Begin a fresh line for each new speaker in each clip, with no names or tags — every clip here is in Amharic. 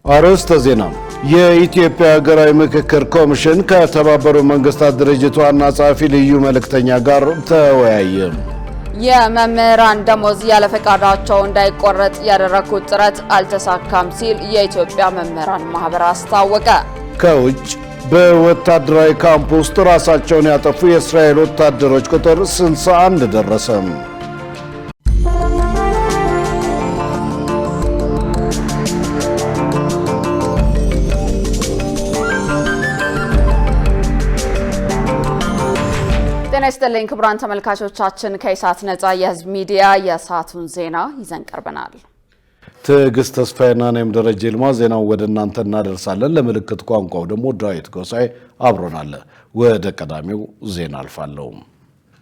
አርዕስተ ዜና። የኢትዮጵያ ሀገራዊ ምክክር ኮሚሽን ከተባበሩት መንግስታት ድርጅት ዋና ጸሐፊ ልዩ መልእክተኛ ጋር ተወያየ።
የመምህራን ደሞዝ ያለ ፈቃዳቸው እንዳይቆረጥ ያደረኩት ጥረት አልተሳካም ሲል የኢትዮጵያ መምህራን ማህበር አስታወቀ።
ከውጭ በወታደራዊ ካምፕ ውስጥ ራሳቸውን ያጠፉ የእስራኤል ወታደሮች ቁጥር 61 ደረሰ።
ጤና ይስጥልኝ ክቡራን ተመልካቾቻችን፣ ከኢሳት ነጻ የህዝብ ሚዲያ የሰዓቱን ዜና ይዘን ቀርበናል።
ትዕግስት ተስፋዬና እኔም ደረጀ ይልማ ዜናው ወደ እናንተ እናደርሳለን። ለምልክት ቋንቋው ደግሞ ዳዊት ጎሳይ አብሮናል። ወደ ቀዳሚው ዜና አልፋለሁ።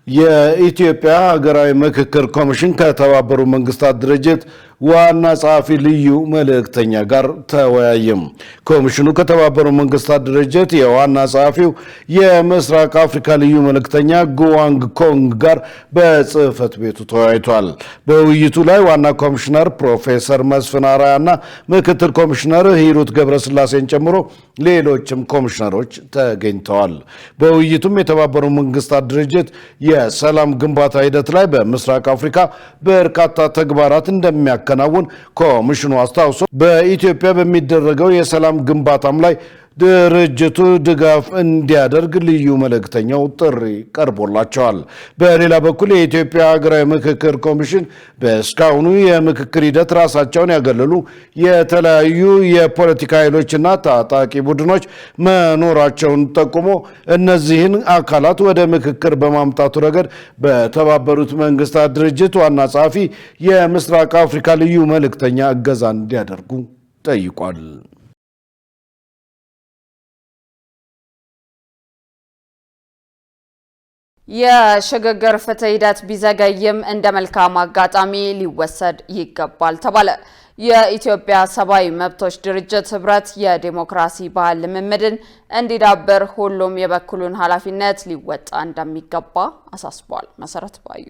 የኢትዮጵያ ሀገራዊ ምክክር ኮሚሽን ከተባበሩት መንግስታት ድርጅት ዋና ጸሐፊ ልዩ መልእክተኛ ጋር ተወያየም። ኮሚሽኑ ከተባበሩት መንግስታት ድርጅት የዋና ጸሐፊው የምስራቅ አፍሪካ ልዩ መልእክተኛ ጉዋንግ ኮንግ ጋር በጽህፈት ቤቱ ተወያይቷል። በውይይቱ ላይ ዋና ኮሚሽነር ፕሮፌሰር መስፍን አራያና ምክትል ኮሚሽነር ሂሩት ገብረስላሴን ጨምሮ ሌሎችም ኮሚሽነሮች ተገኝተዋል። በውይይቱም የተባበሩት መንግስታት ድርጅት የሰላም ግንባታ ሂደት ላይ በምስራቅ አፍሪካ በርካታ ተግባራት እንደሚያከናውን ኮሚሽኑ አስታውሶ በኢትዮጵያ በሚደረገው የሰላም ግንባታም ላይ ድርጅቱ ድጋፍ እንዲያደርግ ልዩ መልእክተኛው ጥሪ ቀርቦላቸዋል። በሌላ በኩል የኢትዮጵያ ሀገራዊ ምክክር ኮሚሽን በእስካሁኑ የምክክር ሂደት ራሳቸውን ያገለሉ የተለያዩ የፖለቲካ ኃይሎችና ታጣቂ ቡድኖች መኖራቸውን ጠቁሞ እነዚህን አካላት ወደ ምክክር በማምጣቱ ረገድ በተባበሩት መንግስታት ድርጅት ዋና ጸሐፊ የምስራቅ አፍሪካ ልዩ መልእክተኛ እገዛ እንዲያደርጉ ጠይቋል።
የሽግግር ፍትህ ሂደት ቢዘገይም እንደ መልካም አጋጣሚ ሊወሰድ ይገባል ተባለ። የኢትዮጵያ ሰብአዊ መብቶች ድርጅት ህብረት የዲሞክራሲ ባህል ልምምድን እንዲዳብር ሁሉም የበኩሉን ኃላፊነት ሊወጣ እንደሚገባ አሳስቧል። መሰረት ባዩ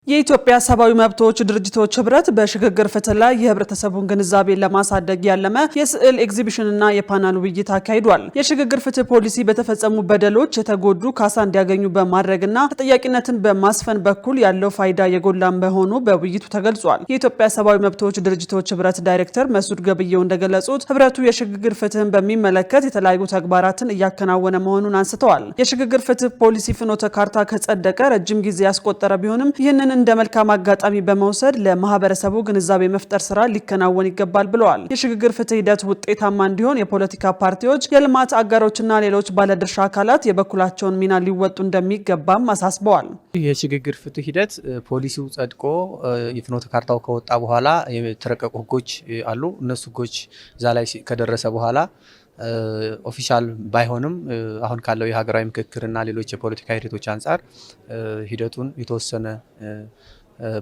የኢትዮጵያ ሰብአዊ መብቶች ድርጅቶች ህብረት በሽግግር ፍትህ ላይ የህብረተሰቡን ግንዛቤ ለማሳደግ ያለመ የስዕል ኤግዚቢሽንና የፓናል ውይይት አካሂዷል። የሽግግር ፍትህ ፖሊሲ በተፈጸሙ በደሎች የተጎዱ ካሳ እንዲያገኙ በማድረግና ተጠያቂነትን በማስፈን በኩል ያለው ፋይዳ የጎላ መሆኑ በውይይቱ ተገልጿል። የኢትዮጵያ ሰብአዊ መብቶች ድርጅቶች ህብረት ዳይሬክተር መስዑድ ገብየው እንደገለጹት ህብረቱ የሽግግር ፍትህን በሚመለከት የተለያዩ ተግባራትን እያከናወነ መሆኑን አንስተዋል። የሽግግር ፍትህ ፖሊሲ ፍኖተ ካርታ ከጸደቀ ረጅም ጊዜ ያስቆጠረ ቢሆንም ይህንን እንደ መልካም አጋጣሚ በመውሰድ ለማህበረሰቡ ግንዛቤ መፍጠር ስራ ሊከናወን ይገባል ብለዋል። የሽግግር ፍትህ ሂደት ውጤታማ እንዲሆን የፖለቲካ ፓርቲዎች፣ የልማት አጋሮችና ሌሎች ባለድርሻ አካላት የበኩላቸውን ሚና ሊወጡ እንደሚገባም አሳስበዋል።
የሽግግር ፍትህ ሂደት ፖሊሲው ጸድቆ የፍኖተ ካርታው ከወጣ በኋላ የተረቀቁ ህጎች አሉ። እነሱ ህጎች እዛ ላይ ከደረሰ በኋላ ኦፊሻል ባይሆንም አሁን ካለው የሀገራዊ ምክክርና ሌሎች የፖለቲካ ሂደቶች አንጻር ሂደቱን የተወሰነ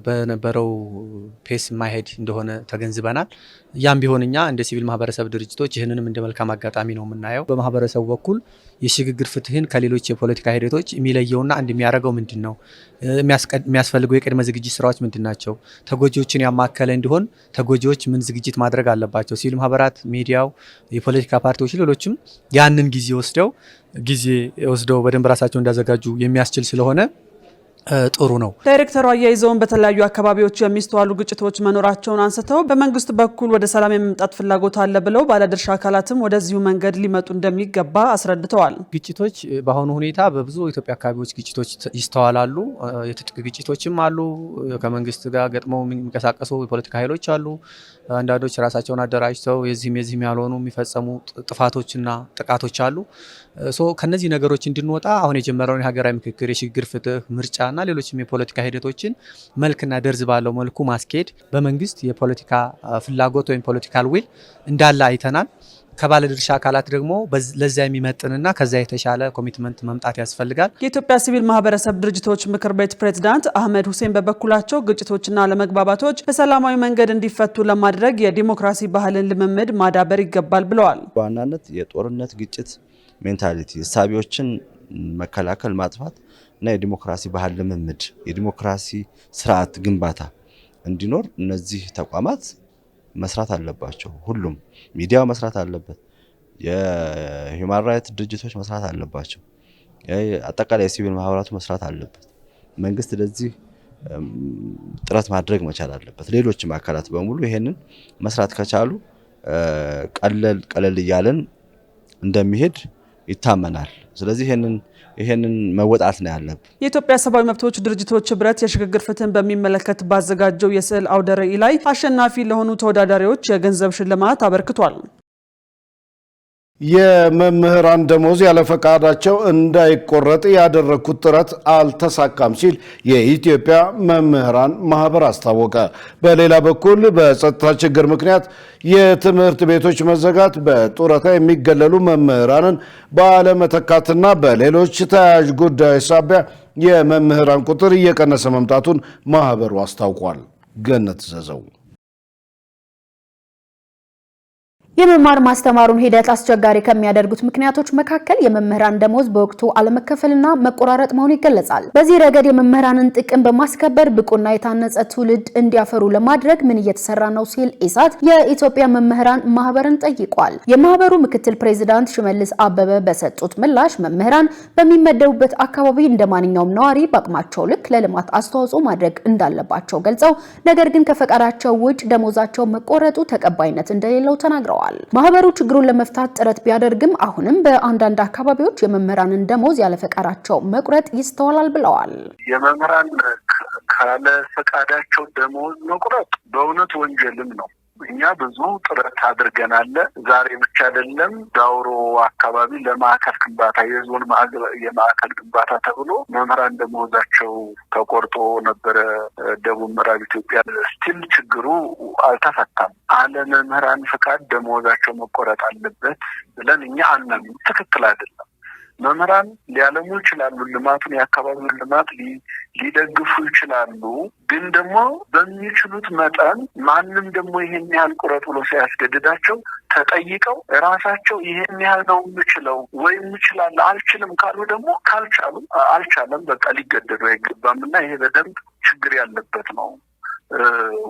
በነበረው ፔስ ማይሄድ እንደሆነ ተገንዝበናል። ያም ቢሆን እኛ እንደ ሲቪል ማህበረሰብ ድርጅቶች ይህንንም እንደ መልካም አጋጣሚ ነው የምናየው። በማህበረሰቡ በኩል የሽግግር ፍትህን ከሌሎች የፖለቲካ ሂደቶች የሚለየውና እንደሚያደርገው ምንድን ነው? የሚያስፈልገው የቅድመ ዝግጅት ስራዎች ምንድን ናቸው? ተጎጂዎችን ያማከለ እንዲሆን ተጎጂዎች ምን ዝግጅት ማድረግ አለባቸው? ሲቪል ማህበራት፣ ሚዲያው፣ የፖለቲካ ፓርቲዎች፣ ሌሎችም ያንን ጊዜ ወስደው በደንብ ራሳቸው እንዲያዘጋጁ የሚያስችል ስለሆነ ጥሩ ነው።
ዳይሬክተሩ አያይዘውን በተለያዩ አካባቢዎች የሚስተዋሉ ግጭቶች መኖራቸውን አንስተው በመንግስት በኩል ወደ ሰላም የመምጣት ፍላጎት አለ ብለው ባለድርሻ አካላትም ወደዚሁ መንገድ ሊመጡ እንደሚገባ አስረድተዋል።
ግጭቶች በአሁኑ ሁኔታ በብዙ ኢትዮጵያ አካባቢዎች ግጭቶች ይስተዋላሉ። የትጥቅ ግጭቶችም አሉ። ከመንግስት ጋር ገጥመው የሚንቀሳቀሱ የፖለቲካ ኃይሎች አሉ። አንዳንዶች ራሳቸውን አደራጅተው የዚህም ያልሆኑ የሚፈጸሙ ጥፋቶችና ጥቃቶች አሉ። ከነዚህ ነገሮች እንድንወጣ አሁን የጀመረውን የሀገራዊ ምክክር፣ የሽግግር ፍትህ፣ ምርጫና ሌሎችም የፖለቲካ ሂደቶችን መልክና ደርዝ ባለው መልኩ ማስኬድ በመንግስት የፖለቲካ ፍላጎት ወይም ፖለቲካል ዊል እንዳለ አይተናል። ከባለድርሻ አካላት ደግሞ ለዛ የሚመጥንና ከዛ የተሻለ ኮሚትመንት መምጣት ያስፈልጋል።
የኢትዮጵያ ሲቪል ማህበረሰብ ድርጅቶች ምክር ቤት ፕሬዝዳንት አህመድ ሁሴን በበኩላቸው ግጭቶችና አለመግባባቶች በሰላማዊ መንገድ እንዲፈቱ ለማድረግ የዲሞክራሲ ባህልን ልምምድ ማዳበር ይገባል ብለዋል።
በዋናነት የጦርነት ግጭት ሜንታሊቲ እሳቢዎችን መከላከል ማጥፋት እና የዲሞክራሲ ባህል ልምምድ የዲሞክራሲ ስርዓት ግንባታ እንዲኖር እነዚህ ተቋማት መስራት አለባቸው። ሁሉም ሚዲያው መስራት አለበት። የሂውማን ራይት ድርጅቶች መስራት አለባቸው። አጠቃላይ የሲቪል ማህበራቱ መስራት አለበት። መንግስት ለዚህ ጥረት ማድረግ መቻል አለበት። ሌሎችም አካላት በሙሉ ይሄንን መስራት ከቻሉ ቀለል እያለን እንደሚሄድ ይታመናል። ስለዚህ ይሄንን መወጣት ነው ያለብን።
የኢትዮጵያ ሰብአዊ መብቶች ድርጅቶች ህብረት የሽግግር ፍትህን በሚመለከት ባዘጋጀው የስዕል አውደ ርዕይ ላይ አሸናፊ ለሆኑ ተወዳዳሪዎች የገንዘብ ሽልማት አበርክቷል።
የመምህራን ደሞዝ ያለ ፈቃዳቸው እንዳይቆረጥ ያደረኩት ጥረት አልተሳካም ሲል የኢትዮጵያ መምህራን ማህበር አስታወቀ። በሌላ በኩል በጸጥታ ችግር ምክንያት የትምህርት ቤቶች መዘጋት በጡረታ የሚገለሉ መምህራንን ባለመተካትና በሌሎች ተያያዥ ጉዳዮች ሳቢያ የመምህራን ቁጥር እየቀነሰ መምጣቱን ማህበሩ አስታውቋል። ገነት ዘዘው
የመማር ማስተማሩን ሂደት አስቸጋሪ ከሚያደርጉት ምክንያቶች መካከል የመምህራን ደሞዝ በወቅቱ አለመከፈልና መቆራረጥ መሆኑ ይገለጻል። በዚህ ረገድ የመምህራንን ጥቅም በማስከበር ብቁና የታነጸ ትውልድ እንዲያፈሩ ለማድረግ ምን እየተሰራ ነው ሲል ኢሳት የኢትዮጵያ መምህራን ማህበርን ጠይቋል። የማህበሩ ምክትል ፕሬዝዳንት ሽመልስ አበበ በሰጡት ምላሽ መምህራን በሚመደቡበት አካባቢ እንደማንኛውም ነዋሪ በአቅማቸው ልክ ለልማት አስተዋጽኦ ማድረግ እንዳለባቸው ገልጸው ነገር ግን ከፈቃዳቸው ውጭ ደሞዛቸው መቆረጡ ተቀባይነት እንደሌለው ተናግረዋል። ማህበሩ ችግሩን ለመፍታት ጥረት ቢያደርግም አሁንም በአንዳንድ አካባቢዎች የመምህራንን ደሞዝ ያለ ፈቃዳቸው መቁረጥ ይስተዋላል ብለዋል።
የመምህራን ካለ ፈቃዳቸው ደሞዝ መቁረጥ በእውነት ወንጀልም ነው። እኛ ብዙ ጥረት አድርገናል። ዛሬ ብቻ አይደለም። ዳውሮ አካባቢ ለማዕከል ግንባታ የዞን የማዕከል ግንባታ ተብሎ መምህራን ደሞዛቸው ተቆርጦ ነበረ። ደቡብ ምዕራብ ኢትዮጵያ ስቲል ችግሩ አልተፈታም። አለ መምህራን ፈቃድ ደሞዛቸው መቆረጥ አለበት ብለን እኛ አናምንም። ትክክል አይደለም። መምህራን ሊያለሙ ይችላሉ። ልማቱን የአካባቢውን ልማት ሊደግፉ ይችላሉ። ግን ደግሞ በሚችሉት መጠን ማንም ደግሞ ይሄን ያህል ቁረጥ ብሎ ሲያስገድዳቸው ተጠይቀው ራሳቸው ይሄን ያህል ነው የምችለው ወይም እችላለሁ አልችልም ካሉ ደግሞ ካልቻሉ አልቻለም በቃ ሊገደዱ አይገባም እና ይሄ በደንብ ችግር ያለበት ነው።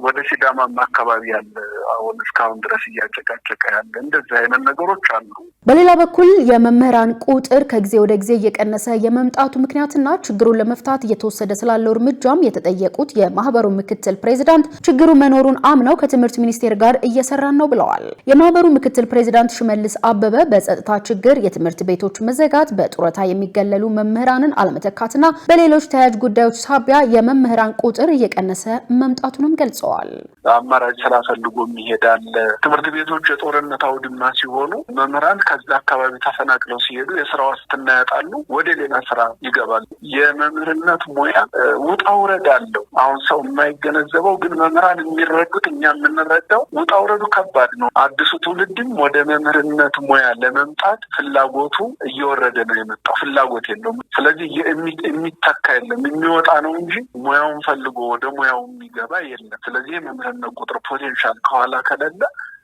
ወደ ሲዳማም አካባቢ ያለ አሁን እስካሁን ድረስ እያጨቃጨቀ ያለ እንደዚህ አይነት ነገሮች አሉ።
በሌላ በኩል የመምህራን ቁጥር ከጊዜ ወደ ጊዜ እየቀነሰ የመምጣቱ ምክንያትና ችግሩን ለመፍታት እየተወሰደ ስላለው እርምጃም የተጠየቁት የማህበሩ ምክትል ፕሬዝዳንት ችግሩ መኖሩን አምነው ከትምህርት ሚኒስቴር ጋር እየሰራን ነው ብለዋል። የማህበሩ ምክትል ፕሬዝዳንት ሽመልስ አበበ በጸጥታ ችግር የትምህርት ቤቶች መዘጋት፣ በጡረታ የሚገለሉ መምህራንን አለመተካትና በሌሎች ተያያዥ ጉዳዮች ሳቢያ የመምህራን ቁጥር እየቀነሰ መምጣቱንም ገልጸዋል።
አማራጭ ስራ ፈልጎ የሚሄዳል። ትምህርት ቤቶች የጦርነት አውድማ ሲሆኑ መምህራን ከዛ አካባቢ ተፈናቅለው ሲሄዱ የስራ ዋስትና ያጣሉ፣ ወደ ሌላ ስራ ይገባሉ። የመምህርነት ሙያ ውጣ ውረድ አለው። አሁን ሰው የማይገነዘበው ግን መምህራን የሚረዱት እኛ የምንረዳው ውጣ ውረዱ ከባድ ነው። አዲሱ ትውልድም ወደ መምህርነት ሙያ ለመምጣት ፍላጎቱ እየወረደ ነው የመጣው። ፍላጎት የለውም። ስለዚህ የሚተካ የለም፣ የሚወጣ ነው እንጂ ሙያውን ፈልጎ ወደ ሙያው የሚገባ የለም። ስለዚህ የመምህርነት ቁጥር ፖቴንሻል ከኋላ ከሌለ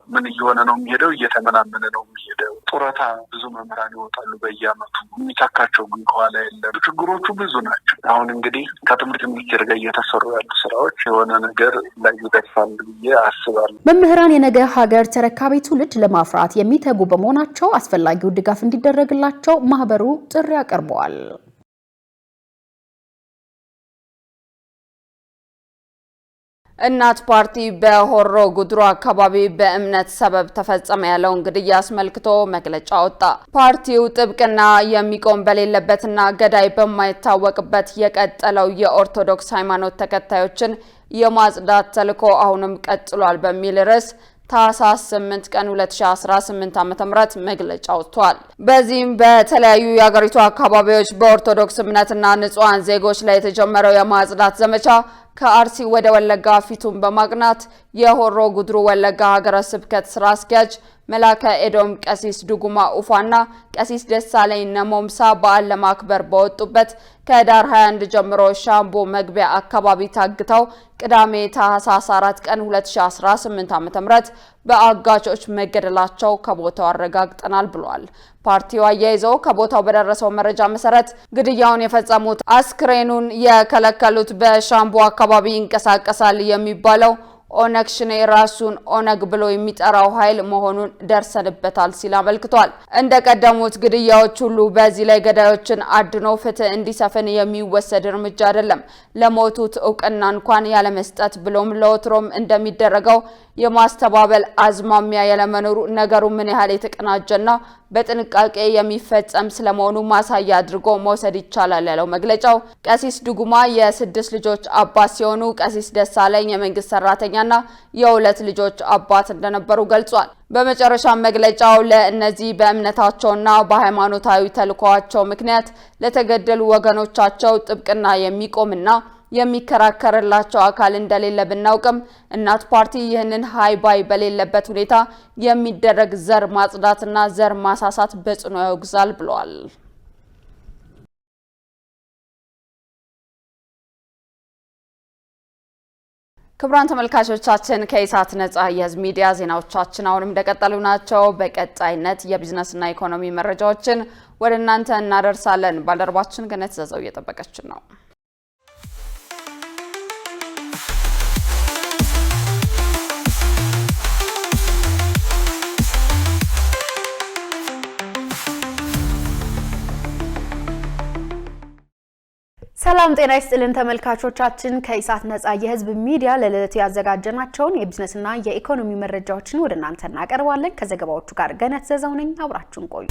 ምን እየሆነ ነው የሚሄደው? እየተመናመነ ነው የሚሄደው። ጡረታ ብዙ መምህራን ይወጣሉ በየአመቱ፣ የሚተካቸው ግን ከኋላ የለም። ችግሮቹ ብዙ ናቸው። አሁን እንግዲህ ከትምህርት ሚኒስቴር ጋር እየተሰሩ ያሉ ስራዎች የሆነ ነገር ላይ ይደርሳሉ ብዬ አስባለሁ።
መምህራን የነገ ሀገር ተረካቢ ትውልድ ለማፍራት የሚተጉ በመሆናቸው አስፈላጊው ድጋፍ እንዲደረግላቸው ማህበሩ ጥሪ አቀርበዋል።
እናት ፓርቲ በሆሮ ጉድሩ አካባቢ በእምነት ሰበብ ተፈጸመ ያለውን ግድያ አስመልክቶ መግለጫ ወጣ። ፓርቲው ጥብቅና የሚቆም በሌለበትና ገዳይ በማይታወቅበት የቀጠለው የኦርቶዶክስ ሃይማኖት ተከታዮችን የማጽዳት ተልዕኮ አሁንም ቀጥሏል በሚል ርዕስ ታህሳስ 8 ቀን 2018 ዓ.ም መግለጫ ወጥቷል። በዚህም በተለያዩ የሀገሪቱ አካባቢዎች በኦርቶዶክስ እምነትና ንጹሃን ዜጎች ላይ የተጀመረው የማጽዳት ዘመቻ ከአርሲ ወደ ወለጋ ፊቱን በማቅናት የሆሮ ጉድሩ ወለጋ ሀገረ ስብከት ስራ አስኪያጅ መላከ ኤዶም ቀሲስ ዱጉማ ኡፋና ቀሲስ ደሳለኝ ነሞምሳ በዓል ለማክበር በወጡበት ከዳር 21 ጀምሮ ሻምቦ መግቢያ አካባቢ ታግተው ቅዳሜ ታህሳስ 4 ቀን 2018 ዓ.ም በአጋቾች መገደላቸው ከቦታው አረጋግጠናል ብሏል። ፓርቲው አያይዘው ከቦታው በደረሰው መረጃ መሰረት ግድያውን የፈጸሙት አስክሬኑን የከለከሉት በሻምቡ አካባቢ ይንቀሳቀሳል የሚባለው ኦነግ ሸኔ ራሱን ኦነግ ብሎ የሚጠራው ኃይል መሆኑን ደርሰንበታል ሲል አመልክቷል። እንደቀደሙት ግድያዎች ሁሉ በዚህ ላይ ገዳዮችን አድኖ ፍትህ እንዲሰፍን የሚወሰድ እርምጃ አይደለም። ለሞቱት እውቅና እንኳን ያለመስጠት ብሎም ለወትሮም እንደሚደረገው የማስተባበል አዝማሚያ ያለመኖሩ ነገሩ ምን ያህል የተቀናጀና በጥንቃቄ የሚፈጸም ስለመሆኑ ማሳያ አድርጎ መውሰድ ይቻላል ያለው መግለጫው ቀሲስ ዱጉማ የ6 ልጆች አባት ሲሆኑ ቀሲስ ደሳለኝ የመንግስት ሰራተኛና የ2 ልጆች አባት እንደነበሩ ገልጿል። በመጨረሻ መግለጫው ለእነዚህ በእምነታቸውና በሃይማኖታዊ ተልዕኮአቸው ምክንያት ለተገደሉ ወገኖቻቸው ጥብቅና የሚቆምና የሚከራከርላቸው አካል እንደሌለ ብናውቅም እናት ፓርቲ ይህንን ሃይባይ በሌለበት ሁኔታ የሚደረግ ዘር ማጽዳትና ዘር ማሳሳት በጽኑ ያወግዛል ብለዋል። ክቡራን ተመልካቾቻችን ከኢሳት ነጻ የህዝብ ሚዲያ ዜናዎቻችን አሁንም እንደቀጠሉ ናቸው። በቀጣይነት የቢዝነስና ኢኮኖሚ መረጃዎችን ወደ እናንተ እናደርሳለን። ባልደረባችን ገነት ዘዘው እየጠበቀችን ነው።
ሰላም ጤና ይስጥልን ተመልካቾቻችን ከኢሳት ነጻ የህዝብ ሚዲያ ለዕለቱ ያዘጋጀናቸውን የቢዝነስና የኢኮኖሚ መረጃዎችን ወደ እናንተ እናቀርባለን። ከዘገባዎቹ ጋር ገነት ዘዘው ነኝ። አብራችሁን ቆዩ።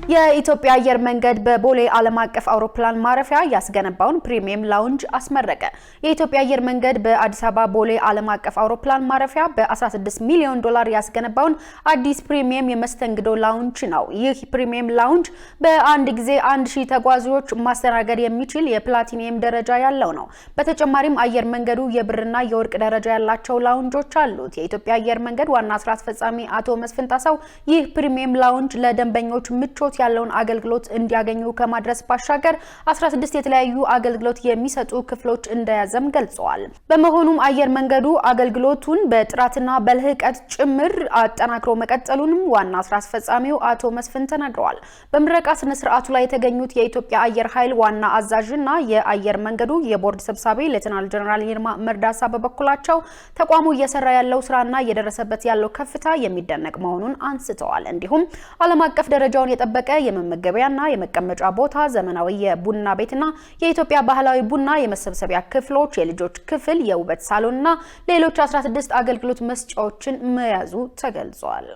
የኢትዮጵያ አየር መንገድ በቦሌ ዓለም አቀፍ አውሮፕላን ማረፊያ ያስገነባውን ፕሪሚየም ላውንጅ አስመረቀ። የኢትዮጵያ አየር መንገድ በአዲስ አበባ ቦሌ ዓለም አቀፍ አውሮፕላን ማረፊያ በ16 ሚሊዮን ዶላር ያስገነባውን አዲስ ፕሪሚየም የመስተንግዶ ላውንጅ ነው። ይህ ፕሪሚየም ላውንጅ በአንድ ጊዜ 1000 ተጓዦች ማስተናገድ የሚችል የፕላቲኒየም ደረጃ ያለው ነው። በተጨማሪም አየር መንገዱ የብርና የወርቅ ደረጃ ያላቸው ላውንጆች አሉት። የኢትዮጵያ አየር መንገድ ዋና ስራ አስፈጻሚ አቶ መስፍን ጣሰው ይህ ፕሪሚየም ላውንጅ ለደንበኞች ምቾት ያለውን አገልግሎት እንዲያገኙ ከማድረስ ባሻገር 16 የተለያዩ አገልግሎት የሚሰጡ ክፍሎች እንደያዘም ገልጸዋል። በመሆኑም አየር መንገዱ አገልግሎቱን በጥራትና በልህቀት ጭምር አጠናክሮ መቀጠሉንም ዋና ስራ አስፈጻሚው አቶ መስፍን ተናግረዋል። በምረቃ ስነ ስርዓቱ ላይ የተገኙት የኢትዮጵያ አየር ኃይል ዋና አዛዥና የአየር መንገዱ የቦርድ ሰብሳቢ ሌተናል ጀነራል ይርማ መርዳሳ በበኩላቸው ተቋሙ እየሰራ ያለው ስራና እየደረሰበት ያለው ከፍታ የሚደነቅ መሆኑን አንስተዋል። እንዲሁም ዓለም አቀፍ ደረጃውን የጠበቀ የመመገቢያና የመቀመጫ ቦታ፣ ዘመናዊ የቡና ቤትና የኢትዮጵያ ባህላዊ ቡና የመሰብሰቢያ ክፍሎች፣ የልጆች ክፍል፣ የውበት ሳሎንና ሌሎች 16 አገልግሎት መስጫዎችን መያዙ ተገልጿል።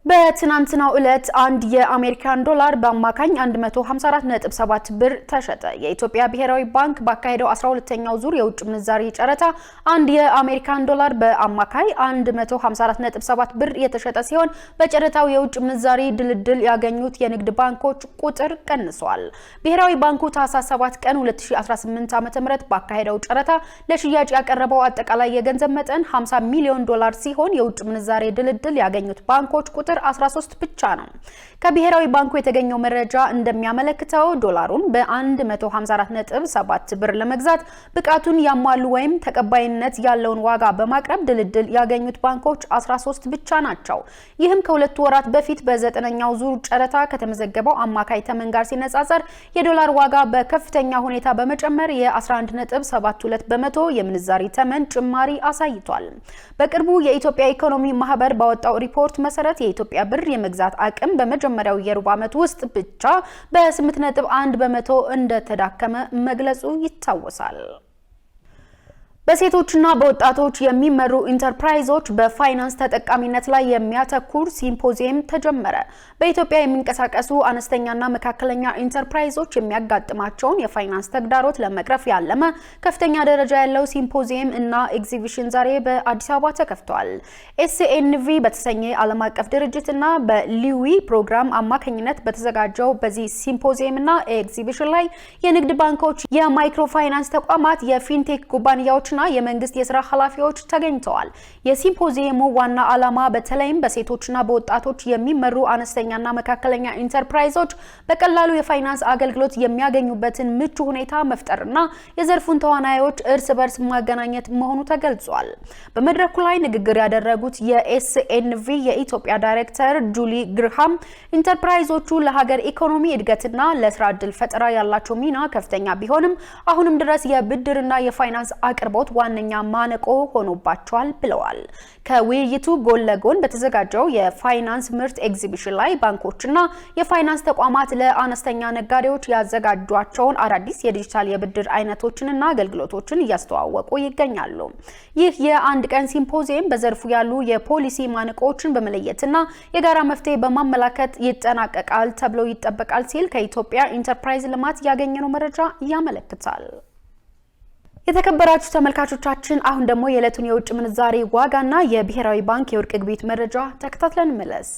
በትናንትናው ዕለት አንድ የአሜሪካን ዶላር በአማካኝ 154.7 ብር ተሸጠ። የኢትዮጵያ ብሔራዊ ባንክ ባካሄደው 12ኛው ዙር የውጭ ምንዛሪ ጨረታ አንድ የአሜሪካን ዶላር በአማካኝ 154.7 ብር የተሸጠ ሲሆን በጨረታው የውጭ ምንዛሪ ድልድል ያገኙት የንግድ ባንኮች ቁጥር ቀንሷል። ብሔራዊ ባንኩ ታህሳስ 7 ቀን 2018 ዓ.ም ባካሄደው ጨረታ ለሽያጭ ያቀረበው አጠቃላይ የገንዘብ መጠን 50 ሚሊዮን ዶላር ሲሆን የውጭ ምንዛሪ ድልድል ያገኙት ባንኮች ቁጥር 13 ብቻ ነው። ከብሔራዊ ባንኩ የተገኘው መረጃ እንደሚያመለክተው ዶላሩን በ154.7 ብር ለመግዛት ብቃቱን ያሟሉ ወይም ተቀባይነት ያለውን ዋጋ በማቅረብ ድልድል ያገኙት ባንኮች 13 ብቻ ናቸው። ይህም ከሁለት ወራት በፊት በ9ኛው ዙር ጨረታ ከተመዘገበው አማካይ ተመን ጋር ሲነጻጸር የዶላር ዋጋ በከፍተኛ ሁኔታ በመጨመር የ11.72 በመቶ የምንዛሪ ተመን ጭማሪ አሳይቷል። በቅርቡ የኢትዮጵያ ኢኮኖሚ ማህበር ባወጣው ሪፖርት መሰረት የኢትዮጵያ ብር የመግዛት አቅም በመጀመሪያው የሩብ ዓመት ውስጥ ብቻ በ8.1 በመቶ እንደተዳከመ መግለጹ ይታወሳል። በሴቶችና በወጣቶች የሚመሩ ኢንተርፕራይዞች በፋይናንስ ተጠቃሚነት ላይ የሚያተኩር ሲምፖዚየም ተጀመረ። በኢትዮጵያ የሚንቀሳቀሱ አነስተኛና መካከለኛ ኢንተርፕራይዞች የሚያጋጥማቸውን የፋይናንስ ተግዳሮት ለመቅረፍ ያለመ ከፍተኛ ደረጃ ያለው ሲምፖዚየም እና ኤግዚቢሽን ዛሬ በአዲስ አበባ ተከፍቷል። ኤስኤንቪ በተሰኘ ዓለም አቀፍ ድርጅትና በሊዊ ፕሮግራም አማካኝነት በተዘጋጀው በዚህ ሲምፖዚየም እና ኤግዚቢሽን ላይ የንግድ ባንኮች፣ የማይክሮ ፋይናንስ ተቋማት፣ የፊንቴክ ኩባንያዎች ባለሙያዎችና የመንግስት የስራ ኃላፊዎች ተገኝተዋል። የሲምፖዚየሙ ዋና ዓላማ በተለይም በሴቶችና በወጣቶች የሚመሩ አነስተኛና መካከለኛ ኢንተርፕራይዞች በቀላሉ የፋይናንስ አገልግሎት የሚያገኙበትን ምቹ ሁኔታ መፍጠርና የዘርፉን ተዋናዮች እርስ በርስ ማገናኘት መሆኑ ተገልጿል። በመድረኩ ላይ ንግግር ያደረጉት የኤስኤንቪ የኢትዮጵያ ዳይሬክተር ጁሊ ግርሃም ኢንተርፕራይዞቹ ለሀገር ኢኮኖሚ እድገትና ለስራ ዕድል ፈጠራ ያላቸው ሚና ከፍተኛ ቢሆንም አሁንም ድረስ የብድርና የፋይናንስ አቅርቦት ዋነኛ ማነቆ ሆኖባቸዋል ብለዋል። ከውይይቱ ጎን ለጎን በተዘጋጀው የፋይናንስ ምርት ኤግዚቢሽን ላይ ባንኮችና የፋይናንስ ተቋማት ለአነስተኛ ነጋዴዎች ያዘጋጇቸውን አዳዲስ የዲጂታል የብድር አይነቶችንና አገልግሎቶችን እያስተዋወቁ ይገኛሉ። ይህ የአንድ ቀን ሲምፖዚየም በዘርፉ ያሉ የፖሊሲ ማነቆችን በመለየትና የጋራ መፍትሄ በማመላከት ይጠናቀቃል ተብሎ ይጠበቃል ሲል ከኢትዮጵያ ኢንተርፕራይዝ ልማት ያገኘነው መረጃ ያመለክታል። የተከበራችሁ ተመልካቾቻችን አሁን ደግሞ የዕለቱን የውጭ ምንዛሬ ዋጋና የብሔራዊ ባንክ የወርቅ ግብይት መረጃ ተከታትለን መለስ።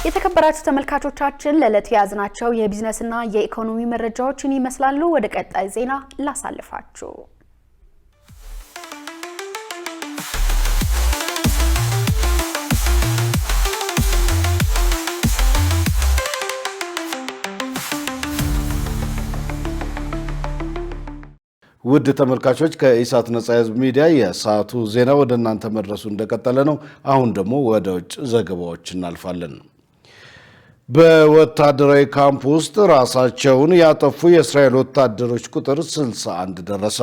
የተከበራችሁ ተመልካቾቻችን ለዕለቱ ያዝናቸው የቢዝነስና የኢኮኖሚ መረጃዎችን ይመስላሉ። ወደ ቀጣይ ዜና ላሳልፋችሁ።
ውድ ተመልካቾች ከኢሳት ነጻ ህዝብ ሚዲያ የሰዓቱ ዜና ወደ እናንተ መድረሱ እንደቀጠለ ነው። አሁን ደግሞ ወደ ውጭ ዘገባዎች እናልፋለን። በወታደራዊ ካምፕ ውስጥ ራሳቸውን ያጠፉ የእስራኤል ወታደሮች ቁጥር 61 ደረሰ።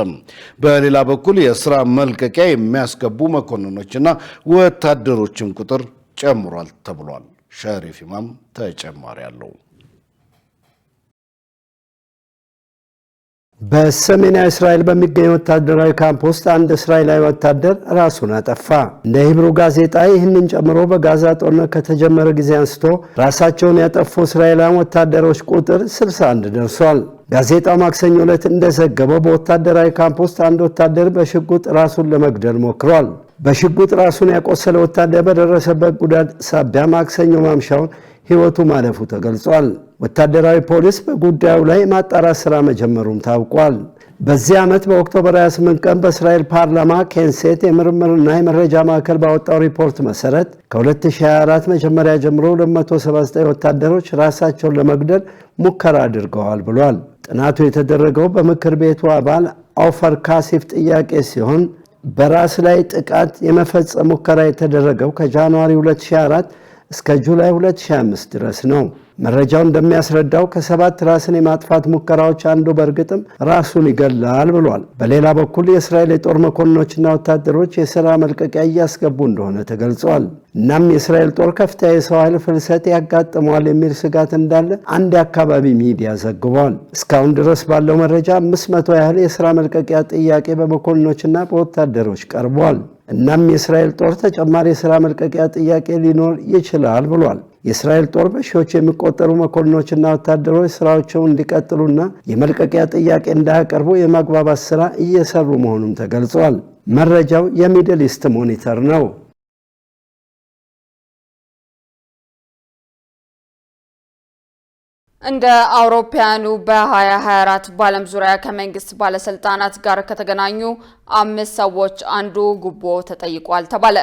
በሌላ በኩል የስራ መልቀቂያ የሚያስገቡ መኮንኖችና ወታደሮችን ቁጥር ጨምሯል ተብሏል። ሸሪፍ ኢማም ተጨማሪ አለው።
በሰሜናዊ እስራኤል በሚገኝ ወታደራዊ ካምፕ ውስጥ አንድ እስራኤላዊ ወታደር ራሱን አጠፋ። እንደ ሂብሩ ጋዜጣ ይህንን ጨምሮ በጋዛ ጦርነት ከተጀመረ ጊዜ አንስቶ ራሳቸውን ያጠፉ እስራኤላውያን ወታደሮች ቁጥር 61 ደርሷል። ጋዜጣው ማክሰኞ ዕለት እንደዘገበው በወታደራዊ ካምፕ ውስጥ አንድ ወታደር በሽጉጥ ራሱን ለመግደል ሞክሯል። በሽጉጥ ራሱን ያቆሰለ ወታደር በደረሰበት ጉዳት ሳቢያ ማክሰኞ ማምሻውን ሕይወቱ ማለፉ ተገልጿል። ወታደራዊ ፖሊስ በጉዳዩ ላይ ማጣራት ሥራ መጀመሩም ታውቋል። በዚህ ዓመት በኦክቶበር 28 ቀን በእስራኤል ፓርላማ ኬንሴት የምርምርና የመረጃ ማዕከል ባወጣው ሪፖርት መሰረት ከ2024 መጀመሪያ ጀምሮ 279 ወታደሮች ራሳቸውን ለመግደል ሙከራ አድርገዋል ብሏል። ጥናቱ የተደረገው በምክር ቤቱ አባል ኦፈር ካሲፍ ጥያቄ ሲሆን በራስ ላይ ጥቃት የመፈጸም ሙከራ የተደረገው ከጃንዋሪ 2004 እስከ ጁላይ 2005 ድረስ ነው። መረጃው እንደሚያስረዳው ከ7 ራስን የማጥፋት ሙከራዎች አንዱ በእርግጥም ራሱን ይገላል ብሏል። በሌላ በኩል የእስራኤል የጦር መኮንኖችና ወታደሮች የሥራ መልቀቂያ እያስገቡ እንደሆነ ተገልጿል። እናም የእስራኤል ጦር ከፍተኛ የሰው ኃይል ፍልሰት ያጋጥመዋል የሚል ስጋት እንዳለ አንድ የአካባቢ ሚዲያ ዘግቧል። እስካሁን ድረስ ባለው መረጃ 500 ያህል የሥራ መልቀቂያ ጥያቄ በመኮንኖችና በወታደሮች ቀርቧል። እናም የእስራኤል ጦር ተጨማሪ የሥራ መልቀቂያ ጥያቄ ሊኖር ይችላል ብሏል። የእስራኤል ጦር በሺዎች የሚቆጠሩ መኮንኖችና ወታደሮች ስራቸውን እንዲቀጥሉና የመልቀቂያ ጥያቄ እንዳያቀርቡ የማግባባት ሥራ እየሰሩ መሆኑም ተገልጿል። መረጃው የሚድል ኢስት ሞኒተር ነው።
እንደ አውሮፓውያኑ በ2024 በዓለም ዙሪያ ከመንግስት ባለስልጣናት ጋር ከተገናኙ 5 ሰዎች አንዱ ጉቦ ተጠይቋል ተባለ።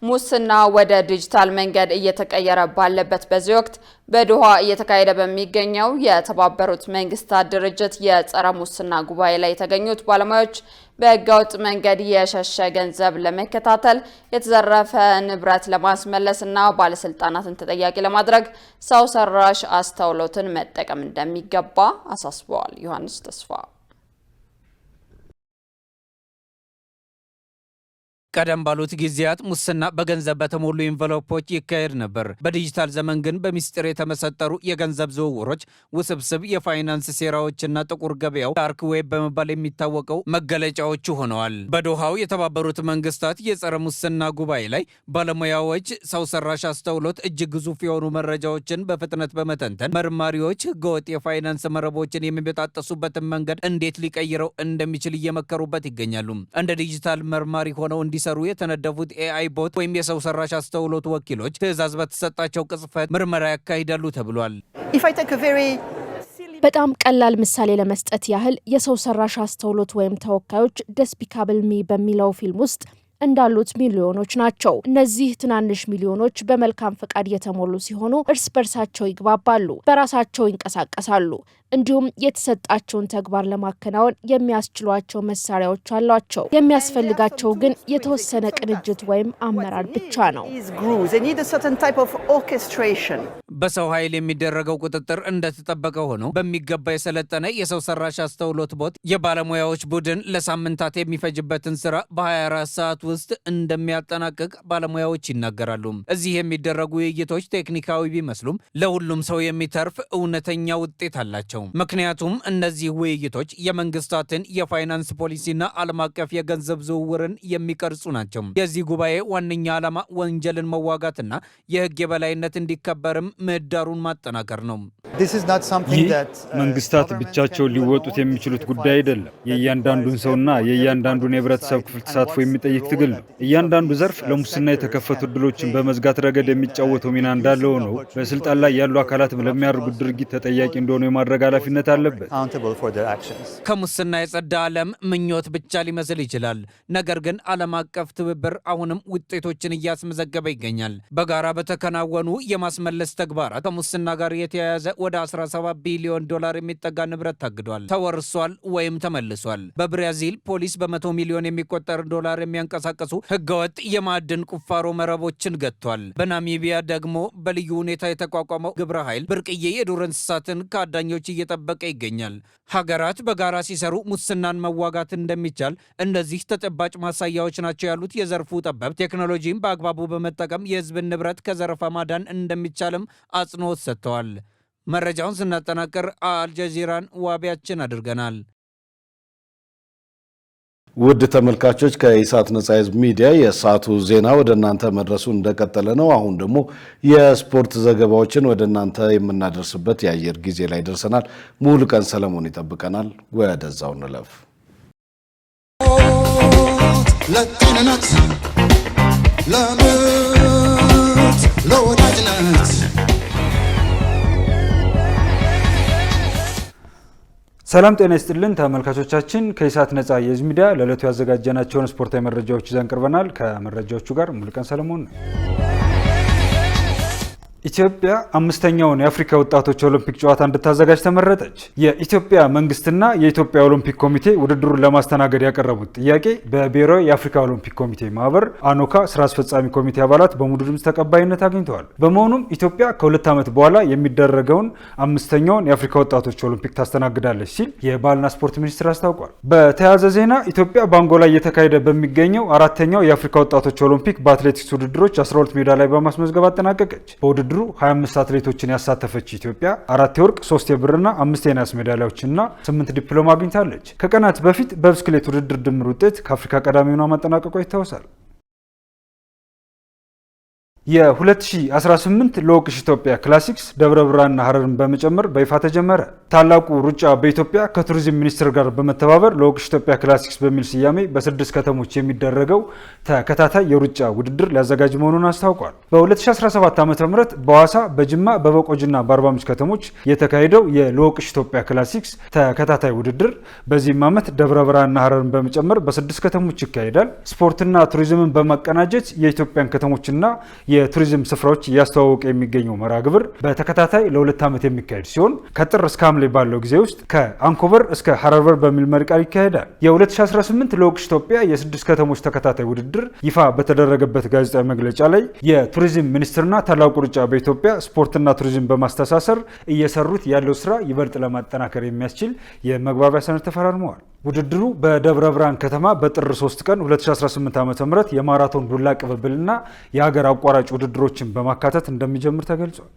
ሙስና ወደ ዲጂታል መንገድ እየተቀየረ ባለበት በዚህ ወቅት በዶሃ እየተካሄደ በሚገኘው የተባበሩት መንግስታት ድርጅት የጸረ ሙስና ጉባኤ ላይ የተገኙት ባለሙያዎች በህገወጥ መንገድ የሸሸ ገንዘብ ለመከታተል፣ የተዘረፈ ንብረት ለማስመለስና ባለስልጣናትን ተጠያቂ ለማድረግ ሰው ሰራሽ አስተውሎትን መጠቀም እንደሚገባ አሳስበዋል። ዮሐንስ ተስፋ
ቀደም ባሉት ጊዜያት ሙስና በገንዘብ በተሞሉ ኢንቨሎፖች ይካሄድ ነበር። በዲጂታል ዘመን ግን በሚስጥር የተመሰጠሩ የገንዘብ ዝውውሮች፣ ውስብስብ የፋይናንስ ሴራዎችና ጥቁር ገበያው ዳርክ ዌብ በመባል የሚታወቀው መገለጫዎቹ ሆነዋል። በዶሃው የተባበሩት መንግስታት የጸረ ሙስና ጉባኤ ላይ ባለሙያዎች ሰው ሰራሽ አስተውሎት እጅግ ግዙፍ የሆኑ መረጃዎችን በፍጥነት በመተንተን መርማሪዎች ህገወጥ የፋይናንስ መረቦችን የሚበጣጠሱበትን መንገድ እንዴት ሊቀይረው እንደሚችል እየመከሩበት ይገኛሉ። እንደ ዲጂታል መርማሪ ሆነው ሰሩ የተነደፉት ኤአይ ቦት ወይም የሰው ሰራሽ አስተውሎት ወኪሎች ትዕዛዝ በተሰጣቸው ቅጽበት ምርመራ ያካሂዳሉ ተብሏል።
በጣም ቀላል ምሳሌ ለመስጠት ያህል የሰው ሰራሽ አስተውሎት ወይም ተወካዮች ደስፒካብል ሚ በሚለው ፊልም ውስጥ እንዳሉት ሚሊዮኖች ናቸው። እነዚህ ትናንሽ ሚሊዮኖች በመልካም ፈቃድ የተሞሉ ሲሆኑ እርስ በርሳቸው ይግባባሉ፣ በራሳቸው ይንቀሳቀሳሉ፣ እንዲሁም የተሰጣቸውን ተግባር ለማከናወን የሚያስችሏቸው መሳሪያዎች አሏቸው። የሚያስፈልጋቸው ግን የተወሰነ ቅንጅት ወይም አመራር ብቻ ነው።
በሰው ኃይል የሚደረገው ቁጥጥር እንደተጠበቀ ሆኖ በሚገባ የሰለጠነ የሰው ሰራሽ አስተውሎት ቦት የባለሙያዎች ቡድን ለሳምንታት የሚፈጅበትን ስራ በ24 ሰዓት ውስጥ እንደሚያጠናቅቅ ባለሙያዎች ይናገራሉ። እዚህ የሚደረጉ ውይይቶች ቴክኒካዊ ቢመስሉም ለሁሉም ሰው የሚተርፍ እውነተኛ ውጤት አላቸው። ምክንያቱም እነዚህ ውይይቶች የመንግስታትን የፋይናንስ ፖሊሲና ዓለም አቀፍ የገንዘብ ዝውውርን የሚቀርጹ ናቸው። የዚህ ጉባኤ ዋነኛ ዓላማ ወንጀልን መዋጋትና የህግ የበላይነት እንዲከበርም ምህዳሩን ማጠናከር ነው።
ይህ መንግስታት ብቻቸውን ሊወጡት የሚችሉት ጉዳይ አይደለም። የእያንዳንዱን ሰውና የእያንዳንዱን የህብረተሰብ ክፍል ተሳትፎ የሚጠይቅ ትግል ነው። እያንዳንዱ ዘርፍ ለሙስና የተከፈቱ እድሎችን በመዝጋት ረገድ የሚጫወተው ሚና እንዳለ ሆኖ በስልጣን ላይ ያሉ አካላትም ለሚያደርጉት ድርጊት ተጠያቂ እንደሆኑ የማድረግ ኃላፊነት አለበት።
ከሙስና የጸዳ ዓለም ምኞት ብቻ ሊመስል ይችላል። ነገር ግን ዓለም አቀፍ ትብብር አሁንም ውጤቶችን እያስመዘገበ ይገኛል። በጋራ በተከናወኑ የማስመለስ ተግባራት ከሙስና ጋር የተያያዘ ወደ 17 ቢሊዮን ዶላር የሚጠጋ ንብረት ታግዷል፣ ተወርሷል ወይም ተመልሷል። በብራዚል ፖሊስ በ100 ሚሊዮን የሚቆጠር ዶላር የሚያንቀሳቀሱ ህገወጥ የማዕድን ቁፋሮ መረቦችን ገጥቷል። በናሚቢያ ደግሞ በልዩ ሁኔታ የተቋቋመው ግብረ ኃይል ብርቅዬ የዱር እንስሳትን ከአዳኞች እየጠበቀ ይገኛል። ሀገራት በጋራ ሲሰሩ ሙስናን መዋጋት እንደሚቻል እነዚህ ተጨባጭ ማሳያዎች ናቸው ያሉት የዘርፉ ጠበብት ቴክኖሎጂን በአግባቡ በመጠቀም የህዝብን ንብረት ከዘረፋ ማዳን እንደሚቻልም አጽንኦት ሰጥተዋል። መረጃውን ስናጠናቀር አልጀዚራን ዋቢያችን አድርገናል።
ውድ ተመልካቾች ከኢሳት ነጻ ህዝብ ሚዲያ የሰዓቱ ዜና ወደ እናንተ መድረሱ እንደቀጠለ ነው። አሁን ደግሞ የስፖርት ዘገባዎችን ወደ እናንተ የምናደርስበት የአየር ጊዜ ላይ ደርሰናል። ሙሉ ቀን ሰለሞን ይጠብቀናል። ወደዛው እንለፍ። ለጤንነት፣ ለምርት፣ ለወዳጅነት
ሰላም ጤና ይስጥልን ተመልካቾቻችን፣ ከኢሳት ነጻ የህዝብ ሚዲያ ለዕለቱ ያዘጋጀናቸውን ስፖርታዊ መረጃዎች ይዘን ቀርበናል። ከመረጃዎቹ ጋር ሙሉቀን ሰለሞን ነው። ኢትዮጵያ አምስተኛውን የአፍሪካ ወጣቶች ኦሎምፒክ ጨዋታ እንድታዘጋጅ ተመረጠች። የኢትዮጵያ መንግስትና የኢትዮጵያ ኦሎምፒክ ኮሚቴ ውድድሩን ለማስተናገድ ያቀረቡት ጥያቄ በብሔራዊ የአፍሪካ ኦሎምፒክ ኮሚቴ ማህበር አኖካ ስራ አስፈጻሚ ኮሚቴ አባላት በሙሉ ድምፅ ተቀባይነት አግኝተዋል። በመሆኑም ኢትዮጵያ ከ2 ዓመት በኋላ የሚደረገውን አምስተኛውን የአፍሪካ ወጣቶች ኦሎምፒክ ታስተናግዳለች ሲል የባህልና ስፖርት ሚኒስቴር አስታውቋል። በተያያዘ ዜና ኢትዮጵያ በአንጎላ እየተካሄደ በሚገኘው 4ኛው የአፍሪካ ወጣቶች ኦሎምፒክ በአትሌቲክስ ውድድሮች 12 ሜዳሊያ በማስመዝገብ አጠናቀቀች። በውድድሩ 25 አትሌቶችን ያሳተፈች ኢትዮጵያ 4 የወርቅ፣ 3 የብርና 5 የናስ ሜዳሊያዎችና 8 ዲፕሎማ አግኝታለች። ከቀናት በፊት በብስክሌት ውድድር ድምር ውጤት ከአፍሪካ ቀዳሚውን ማጠናቀቋ ይታወሳል። የ2018 ለወቅሽ ኢትዮጵያ ክላሲክስ ደብረ ብርሃንና ሐረርን በመጨመር በይፋ ተጀመረ። ታላቁ ሩጫ በኢትዮጵያ ከቱሪዝም ሚኒስቴር ጋር በመተባበር ለወቅሽ ኢትዮጵያ ክላሲክስ በሚል ስያሜ በ6 ከተሞች የሚደረገው ተከታታይ የሩጫ ውድድር ሊያዘጋጅ መሆኑን አስታውቋል። በ2017 ዓ.ም በሐዋሳ፣ በጅማ፣ በበቆጅና በአርባ ምንጭ ከተሞች የተካሄደው የለወቅሽ ኢትዮጵያ ክላሲክስ ተከታታይ ውድድር በዚህም ዓመት ደብረ ብርሃንና ሐረርን በመጨመር በ6 ከተሞች ይካሄዳል። ስፖርትና ቱሪዝምን በማቀናጀት የኢትዮጵያን ከተሞችና የቱሪዝም ስፍራዎች እያስተዋወቀ የሚገኘው መርሃ ግብር በተከታታይ ለ2 ዓመት የሚካሄድ ሲሆን ከጥር እስከ ሐምሌ ባለው ጊዜ ውስጥ ከአንኮበር እስከ ሐረር በር በሚል መሪ ቃል ይካሄዳል። የ2018 ለወቅሽ ኢትዮጵያ የ6 ከተሞች ተከታታይ ውድድር ይፋ በተደረገበት ጋዜጣዊ መግለጫ ላይ የቱሪዝም ሚኒስቴርና ታላቁ ሩጫ በኢትዮጵያ ስፖርትና ቱሪዝም በማስተሳሰር እየሰሩት ያለው ስራ ይበልጥ ለማጠናከር የሚያስችል የመግባቢያ ሰነድ ተፈራርመዋል። ውድድሩ በደብረ ብርሃን ከተማ በጥር 3 ቀን 2018 ዓ.ም የማራቶን ዱላ ቅብብልና የሀገር አቋራጭ ውድድሮችን በማካተት እንደሚጀምር ተገልጿል።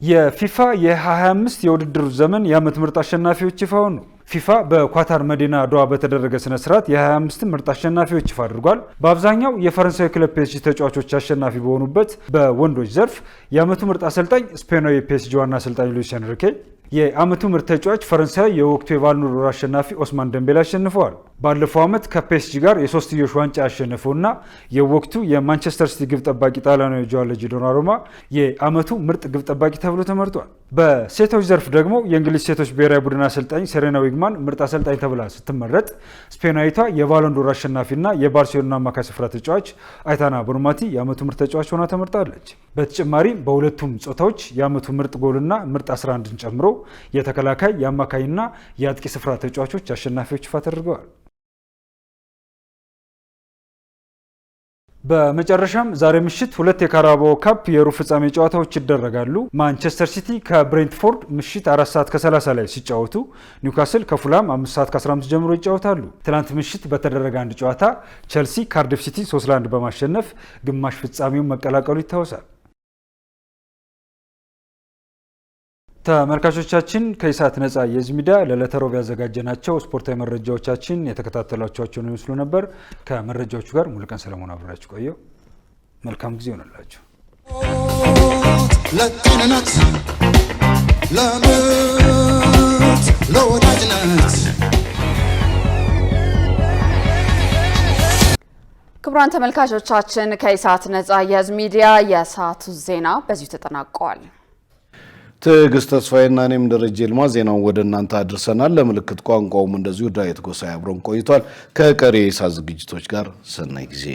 የፊፋ የ25 የውድድር ዘመን የዓመት ምርጥ አሸናፊዎች ይፋ ሆኑ። ፊፋ በኳታር መዲና ዶሃ በተደረገ ስነ ስርዓት የ25 ምርጥ አሸናፊዎች ይፋ አድርጓል። በአብዛኛው የፈረንሳይ ክለብ ፒኤስጂ ተጫዋቾች አሸናፊ በሆኑበት በወንዶች ዘርፍ የዓመቱ ምርጥ አሰልጣኝ ስፔናዊ ፒኤስጂ ዋና አሰልጣኝ ሉዊስ ኤንሪኬ፣ የዓመቱ ምርጥ ተጫዋች ፈረንሳይ የወቅቱ የባሎን ዶር አሸናፊ ኦስማን ደምቤሌ አሸንፈዋል። ባለፈው ዓመት ከፒኤስጂ ጋር የሶስትዮሽ ዋንጫ ያሸነፈውና የወቅቱ የማንቸስተር ሲቲ ግብ ጠባቂ ጣሊያናዊ ጆዋንሉጂ ዶናሩማ የዓመቱ ምርጥ ግብ ጠባቂ ተብሎ ተመርጧል። በሴቶች ዘርፍ ደግሞ የእንግሊዝ ሴቶች ብሔራዊ ቡድን አሰልጣኝ ሴሬና ዊግማን ምርጥ አሰልጣኝ ተብላ ስትመረጥ፣ ስፔናዊቷ የባሎን ዶር አሸናፊና የባርሴሎና አማካይ ስፍራ ተጫዋች አይታና ቦርማቲ የዓመቱ ምርጥ ተጫዋች ሆና ተመርጣለች። በተጨማሪም በሁለቱም ጾታዎች የዓመቱ ምርጥ ጎልና ምርጥ 11ን ጨምሮ የተከላካይ የአማካይና የአጥቂ ስፍራ ተጫዋቾች አሸናፊዎች ይፋ ተደርገዋል። በመጨረሻም ዛሬ ምሽት 2 የካራባኦ ካፕ የሩብ ፍጻሜ ጨዋታዎች ይደረጋሉ። ማንቸስተር ሲቲ ከብሬንትፎርድ ምሽት 4 ሰዓት ከ30 ላይ ሲጫወቱ፣ ኒውካስል ከፉላም 5 ሰዓት ከ15 ጀምሮ ይጫወታሉ። ትናንት ምሽት በተደረገ አንድ ጨዋታ ቸልሲ ካርዲፍ ሲቲ 3-1 በማሸነፍ ግማሽ ፍጻሜውን መቀላቀሉ ይታወሳል። ተመልካቾቻችን ከኢሳት ነጻ የህዝብ ሚዲያ ለዕለተ ሮብ ያዘጋጀናቸው ስፖርታዊ መረጃዎቻችን የተከታተሏቸውን ይመስሉ ነበር። ከመረጃዎቹ ጋር ሙሉቀን ሰለሞን አብራችሁ ቆየው። መልካም ጊዜ ይሆንላችሁ። ለጤንነት፣ ለምርት፣ ለወዳጅነት
ክቡራን ተመልካቾቻችን ከኢሳት ነጻ የህዝብ ሚዲያ የሰዓቱ ዜና በዚሁ ተጠናቀዋል።
ትዕግስት ተስፋዬና እኔም ደረጀ ይልማ ዜናውን ወደ እናንተ አድርሰናል። ለምልክት ቋንቋውም እንደዚሁ ዳዊት ጎሳዬ አብሮን ቆይቷል። ከቀሪ የኢሳት ዝግጅቶች ጋር ሰናይ ጊዜ